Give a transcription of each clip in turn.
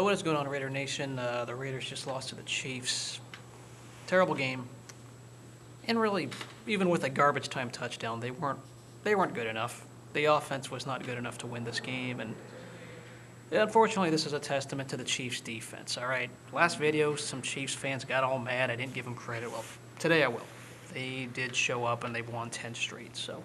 What is going on, Raider Nation? The Raiders just lost to the Chiefs. Terrible game. And really, even with a garbage time touchdown, they weren't good enough. The offense was not good enough to win this game, and unfortunately, this is a testament to the Chiefs' defense. All right, last video, some Chiefs fans got all mad. I didn't give them credit. Well, today I will. They did show up, and they've won 10 straight. So,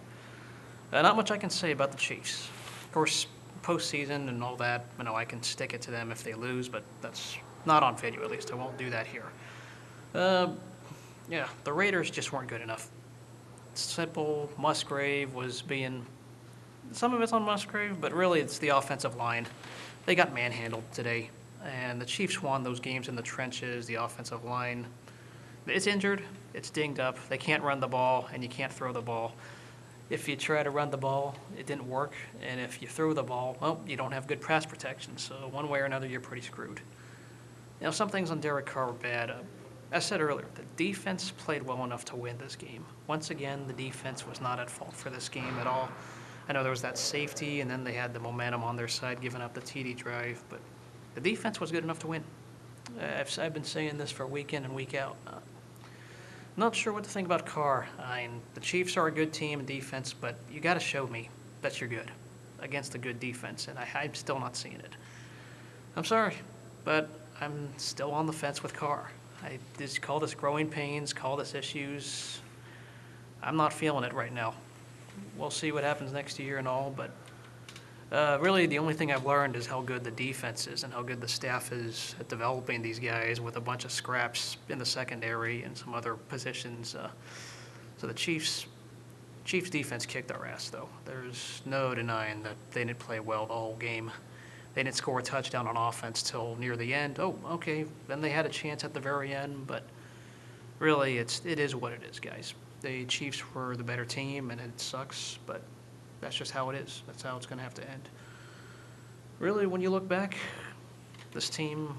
not much I can say about the Chiefs. Of course, postseason and all that, I can stick it to them if they lose, but that's not on video, at least. I won't do that here. Yeah, the Raiders just weren't good enough. Simple. Musgrave was being... Some of it's on Musgrave, but really it's the offensive line. They got manhandled today, and the Chiefs won those games in the trenches. The offensive line, it's injured, it's dinged up. They can't run the ball, and you can't throw the ball. If you try to run the ball, it didn't work, and if you throw the ball, well, you don't have good pass protection. So one way or another, you're pretty screwed. Some things on Derek Carr were bad. As I said earlier, the defense played well enough to win this game. Once again, the defense was not at fault for this game at all. I know there was that safety, and then they had the momentum on their side, giving up the TD drive, but the defense was good enough to win. I've been saying this for week in and week out. Not sure what to think about Carr. The Chiefs are a good team in defense, but you got to show me that you're good against a good defense, and I'm still not seeing it. I'm sorry, but I'm still on the fence with Carr. I just call this growing pains, call this issues. I'm not feeling it right now. We'll see what happens next year and all, but really the only thing I've learned is how good the defense is and how good the staff is at developing these guys with a bunch of scraps in the secondary and some other positions. So the Chiefs defense kicked our ass, though. There's no denying that they didn't play well the whole game. They didn't score a touchdown on offense till near the end. Oh, okay, then they had a chance at the very end, but really it is what it is, guys. The Chiefs were the better team, and it sucks, but that's just how it is. That's how it's going to have to end. Really, when you look back, this team,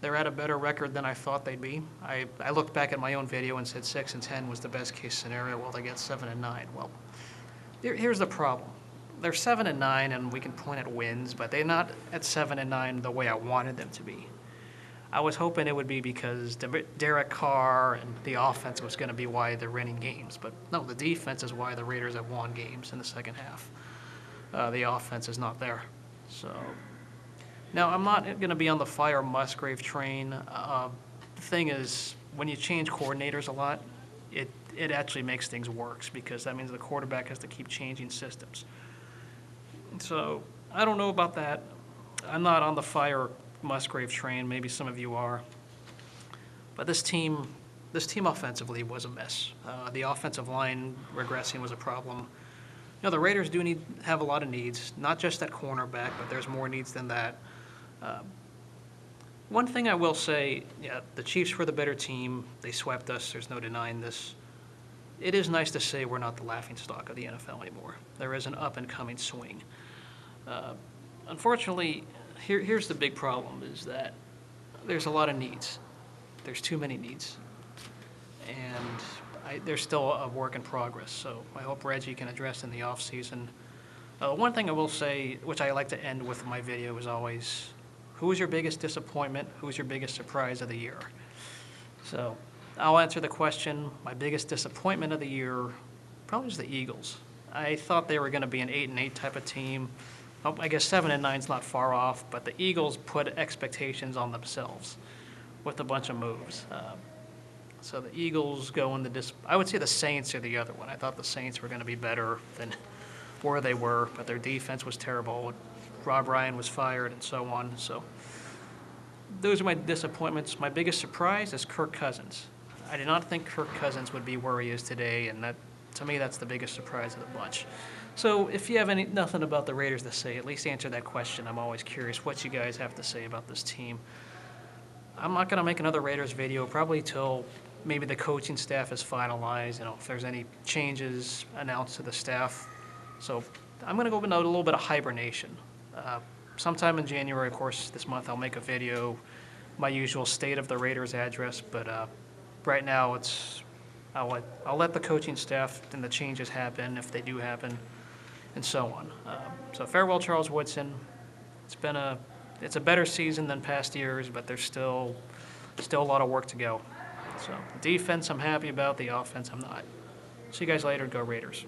they're at a better record than I thought they'd be. I looked back at my own video and said 6-10 was the best case scenario. Well, they got 7-9. Well, here's the problem. They're 7-9, and we can point at wins, but they're not at 7-9 the way I wanted them to be. I was hoping it would be because Derek Carr and the offense was going to be why they're winning games. But no, the defense is why the Raiders have won games in the second half. The offense is not there. So now I'm not going to be on the fire Musgrave train. The thing is, when you change coordinators a lot, it actually makes things worse because that means the quarterback has to keep changing systems. So I don't know about that. I'm not on the fire Musgrave train. Maybe some of you are. But this team offensively was a mess. The offensive line regressing was a problem. The Raiders do have a lot of needs, not just at cornerback, but there's more needs than that. One thing I will say, yeah, the Chiefs were the better team. They swept us. There's no denying this. It is nice to say we're not the laughingstock of the NFL anymore. There is an up-and-coming swing. Unfortunately, here's the big problem, is that there's a lot of needs. There's too many needs. And there's still a work in progress, so I hope Reggie can address in the offseason. One thing I will say, which I like to end with my video, is always, who was your biggest disappointment? Who was your biggest surprise of the year? So I'll answer the question. My biggest disappointment of the year probably was the Eagles. I thought they were going to be an 8-8 type of team. I guess 7-9 is not far off, but the Eagles put expectations on themselves with a bunch of moves. So the Eagles go in I would say the Saints are the other one. I thought the Saints were going to be better than where they were, but their defense was terrible. Rob Ryan was fired and so on. So those are my disappointments. My biggest surprise is Kirk Cousins. I did not think Kirk Cousins would be where he is today, and that, to me, that's the biggest surprise of the bunch. So if you have nothing about the Raiders to say, at least answer that question. I'm always curious what you guys have to say about this team. I'm not going to make another Raiders video probably till maybe the coaching staff is finalized, if there's any changes announced to the staff. So I'm going to go into a little bit of hibernation. Sometime in January, of course, this month, I'll make a video, my usual state of the Raiders address, but right now I'll let the coaching staff and the changes happen if they do happen, and so on. So farewell, Charles Woodson. It's been a it's a better season than past years, but there's still a lot of work to go. So defense, I'm happy about. The offense, I'm not. See you guys later. Go Raiders.